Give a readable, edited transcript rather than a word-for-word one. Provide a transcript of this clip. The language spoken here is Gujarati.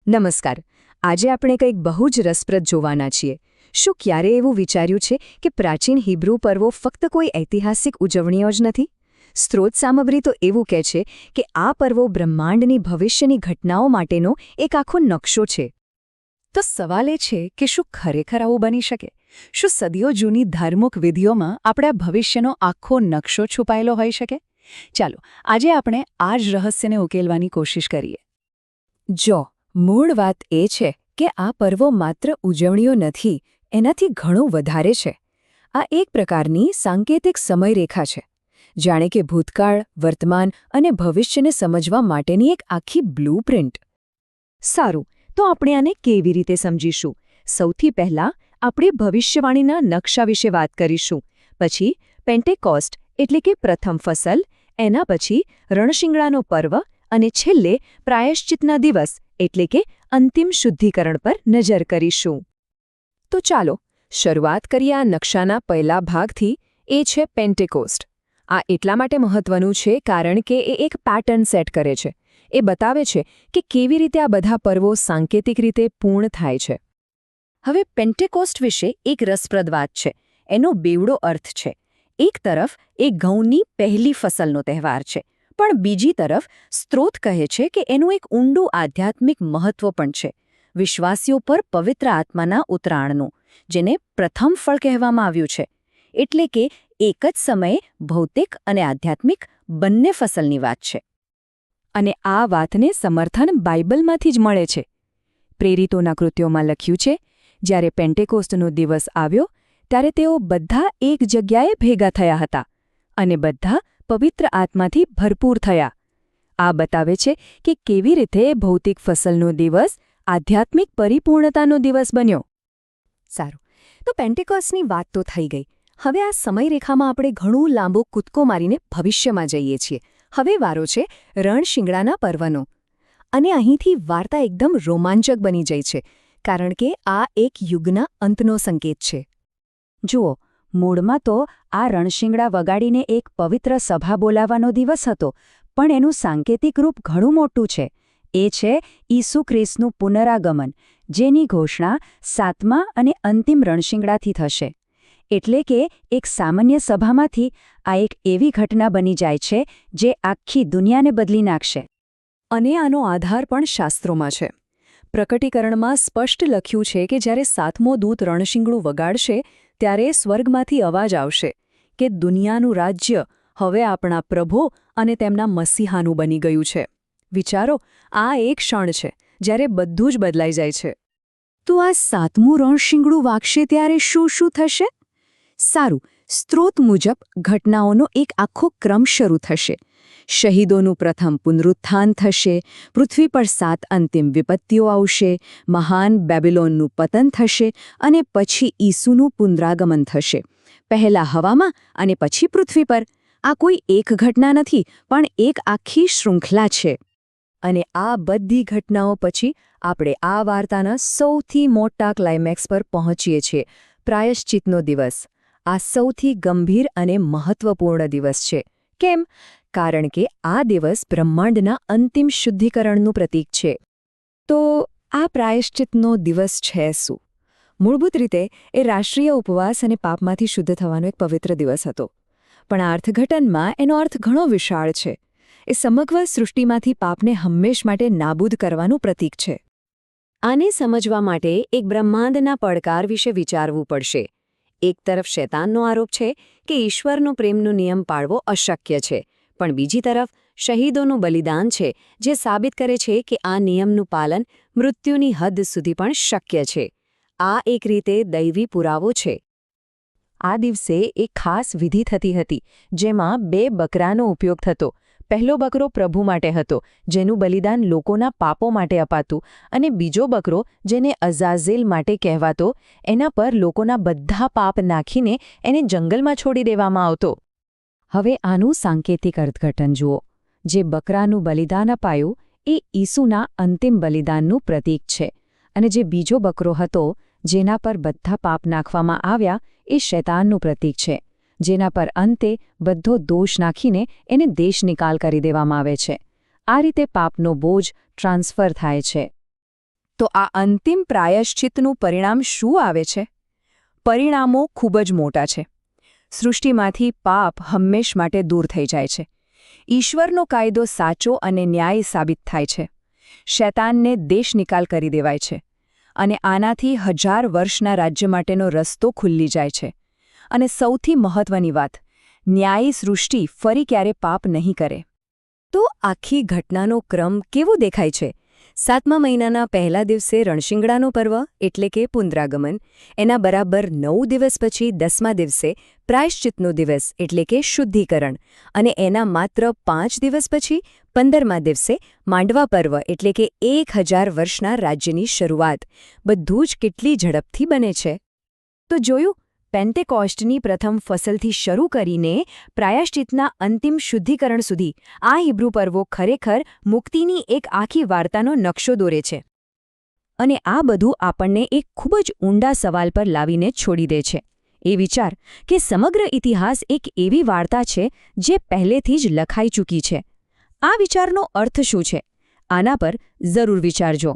નમસ્કાર. આજે આપણે કંઈક બહુ જ રસપ્રદ જોવાના છીએ. શું ક્યારે એવું વિચાર્યું છે કે પ્રાચીન હિબ્રુ પર્વો ફક્ત કોઈ ઐતિહાસિક ઉજવણીઓ જ નથી? સ્ત્રોત સામગ્રી તો એવું કહે છે કે આ પર્વો બ્રહ્માંડની ભવિષ્યની ઘટનાઓ માટેનો એક આખો નકશો છે. તો સવાલ એ છે કે શું ખરેખર આવું બની શકે? શું સદીઓ જૂની ધાર્મિક વિધિઓમાં આપણા ભવિષ્યનો આખો નકશો છુપાયેલો હોઈ શકે? ચાલો આજે આપણે આ જ રહસ્યને ઉકેલવાની કોશિશ કરીએ. જો મૂળ વાત એ છે કે આ પર્વો માત્ર ઉજવણીઓ નથી, એનાથી ઘણું વધારે છે. આ એક પ્રકારની સાંકેતિક સમયરેખા છે, જાણે કે ભૂતકાળ, વર્તમાન અને ભવિષ્યને સમજવા માટેની એક આખી બ્લૂપ્રિન્ટ. સારું, તો આપણે આને કેવી રીતે સમજીશું? સૌથી પહેલાં આપણે ભવિષ્યવાણીના નકશા વિશે વાત કરીશું. પછી પેન્ટેકોસ્ટ એટલે કે પ્રથમ ફસલ, એના પછી રણશિંગડાનો પર્વ અને છેલ્લે પ્રાયશ્ચિતના દિવસ એટલે કે અંતિમ શુદ્ધિકરણ પર નજર કરીશું. તો ચાલો શરૂઆત કરીએ આ નકશાના પહેલા ભાગથી, એ છે પેન્ટેકોસ્ટ. આ એટલા માટે મહત્વનું છે કારણ કે એ એક પેટર્ન સેટ કરે છે. એ બતાવે છે કે કેવી રીતે આ બધા પર્વો સાંકેતિક રીતે પૂર્ણ થાય છે. હવે પેન્ટેકોસ્ટ વિશે એક રસપ્રદ વાત છે. એનો બેવડો અર્થ છે. એક તરફ એ ઘઉંની પહેલી ફસલનો તહેવાર છે, પણ બીજી તરફ સ્ત્રોત કહે છે કે એનું એક ઊંડું આધ્યાત્મિક મહત્વ પણ છે. વિશ્વાસીઓ પર પવિત્ર આત્માના ઉતરાણનું, જેને પ્રથમ ફળ કહેવામાં આવ્યું છે. એટલે કે એક જ સમયે ભૌતિક અને આધ્યાત્મિક બંને ફસલની વાત છે. અને આ વાતને સમર્થન બાઇબલમાંથી જ મળે છે. પ્રેરિતોના કૃત્યોમાં લખ્યું છે, જ્યારે પેન્ટેકોસ્ટનો દિવસ આવ્યો ત્યારે તેઓ બધા એક જગ્યાએ ભેગા થયા હતા અને બધા પવિત્ર આત્માથી ભરપૂર થયા. આ બતાવે છે કે કેવી રીતે ભૌતિક ફસલનો દિવસ આધ્યાત્મિક પરિપૂર્ણતાનો દિવસ બન્યો. સારું, તો પેન્ટેકોસ્ટની વાત તો થઈ ગઈ. હવે આ સમયરેખામાં આપણે ઘણું લાંબો કૂદકો મારીને ભવિષ્યમાં જઈએ છીએ. હવે વારો છે રણશિંગડાના પર્વનો. અને અહીંથી વાર્તા એકદમ રોમાંચક બની જાય છે, કારણ કે આ એક યુગના અંતનો સંકેત છે. જુઓ, મૂળમાં તો આ રણશિંગડા વગાડીને એક પવિત્ર સભા બોલાવવાનો દિવસ હતો, પણ એનું સાંકેતિક રૂપ ઘણું મોટું છે. એ છે ઈસુ ખ્રિસ્તનું પુનરાગમન, જેની ઘોષણા 7મા અને અંતિમ રણશિંગડાથી થશે. એટલે કે એક સામાન્ય સભામાંથી આ એક એવી ઘટના બની જાય છે જે આખી દુનિયાને બદલી નાખશે. અને આનો આધાર પણ શાસ્ત્રોમાં છે. પ્રકટીકરણમાં સ્પષ્ટ લખ્યું છે કે જ્યારે 7મો દૂત રણશિંગડું વગાડશે ત્યારે સ્વર્ગમાંથી અવાજ આવશે કે દુનિયાનું રાજ્ય હવે આપણા પ્રભુ અને તેમના મસીહાનું બની ગયું છે. વિચારો, આ એક ક્ષણ છે જ્યારે બધું જ બદલાઈ જાય છે. તો આ 7મું રણશિંગડું વાગશે ત્યારે શું થશે? સારું, સ્ત્રોત મુજબ ઘટનાઓનો એક આખો ક્રમ શરૂ થશે. શહીદોનું પ્રથમ પુનરુત્થાન થશે, પૃથ્વી પર 7 અંતિમ વિપત્તિઓ આવશે, મહાન બેબિલોનનું પતન થશે અને પછી ઈસુનું પુનરાગમન થશે. પહેલા હવામાં અને પછી પૃથ્વી પર. આ કોઈ એક ઘટના નથી, પણ એક આખી શૃંખલા છે. અને આ બધી ઘટનાઓ પછી આપણે આ વાર્તાના સૌથી મોટા ક્લાઇમેક્સ પર પહોંચીએ છીએ, પ્રાયશ્ચિતનો દિવસ. આ સૌથી ગંભીર અને મહત્વપૂર્ણ દિવસ છે. કેમ? કારણ કે આ દિવસ બ્રહ્માંડના અંતિમ શુદ્ધિકરણનું પ્રતીક છે. તો આ પ્રાયશ્ચિતનો દિવસ છે શું? મૂળભૂત રીતે એ રાષ્ટ્રીય ઉપવાસ અને પાપમાંથી શુદ્ધ થવાનો એક પવિત્ર દિવસ હતો. પણ આ અર્થઘટનમાં એનો અર્થ ઘણો વિશાળ છે. એ સમગ્ર સૃષ્ટિમાંથી પાપને હંમેશ માટે નાબૂદ કરવાનું પ્રતીક છે. આને સમજવા માટે એક બ્રહ્માંડના પડકાર વિશે વિચારવું પડશે. એક તરફ શૈતાનનો આરોપ છે કે ઈશ્વરનો પ્રેમનો નિયમ પાળવો અશક્ય છે, પણ બીજી તરફ શહીદોનું બલિદાન છે જે સાબિત કરે છે કે આ નિયમનું પાલન મૃત્યુની હદ સુધી પણ શક્ય છે. આ એક રીતે દૈવી પુરાવો છે. આ દિવસે એક ખાસ વિધિ થતી હતી, જેમાં 2 બકરાનો ઉપયોગ થતો. પહેલો બકરો પ્રભુ માટે હતો, જેનું બલિદાન લોકોના પાપો માટે અપાતું, અને બીજો બકરો, જેને અઝાઝેલ માટે કહેવાતો, એના પર લોકોના બધા પાપ નાખીને એને જંગલમાં છોડી દેવામાં આવતો. હવે આનું સાંકેતિક અર્થઘટન જુઓ. જે બકરાનું બલિદાન અપાયું એ ઈસુના અંતિમ બલિદાનનું પ્રતીક છે, અને જે બીજો બકરો હતો જેના પર બધા પાપ નાખવામાં આવ્યા એ શૈતાનનું પ્રતીક છે, જેના પર અંતે બધો દોષ નાખીને એને દેશ નિકાલ કરી દેવામાં આવે છે. આ રીતે પાપનો બોજ ટ્રાન્સફર થાય છે. તો આ અંતિમ પ્રાયશ્ચિતનું પરિણામ શું આવે છે? પરિણામો ખૂબ જ મોટા છે. સૃષ્ટિમાંથી પાપ હંમેશ માટે દૂર થઈ જાય છે. ઈશ્વરનો કાયદો સાચો અને ન્યાયી સાબિત થાય છે. શૈતાનને દેશ નિકાલ કરી દેવાય છે. અને આનાથી 1000 વર્ષના રાજ્ય માટેનો રસ્તો ખુલ્લી જાય છે. અને સૌથી મહત્વની વાત, ન્યાયી સૃષ્ટિ ફરી ક્યારે પાપ નહીં કરે. તો આખી ઘટનાનો ક્રમ કેવો દેખાય છે? 7મા મહિનાના પહેલા દિવસે રણશિંગડાનો પર્વ એટલે કે પુનરાગમન, એના બરાબર 9 દિવસ પછી 10મા દિવસે પ્રાયશ્ચિતનો દિવસ એટલે કે શુદ્ધિકરણ, અને એના માત્ર 5 દિવસ પછી 15મા દિવસે માંડવા પર્વ એટલે કે 1000 વર્ષના રાજ્યની શરૂઆત. બધું જ કેટલી ઝડપથી બને છે. તો જોયું, પેન્ટેકોસ્ટની પ્રથમ ફસલથી શરૂ કરીને પ્રાયશ્ચિતના અંતિમ શુદ્ધિકરણ સુધી આ હિબ્રુ પર્વો ખરેખર મુક્તિની એક આખી વાર્તાનો નકશો દોરે છે. અને આ બધું આપણને એક ખૂબ જ ઊંડા સવાલ પર લાવીને છોડી દે છે. એ વિચાર કે સમગ્ર ઇતિહાસ એક એવી વાર્તા છે જે પહેલેથી જ લખાઈ ચૂકી છે. આ વિચારનો અર્થ શું છે? આના પર જરૂર વિચારજો.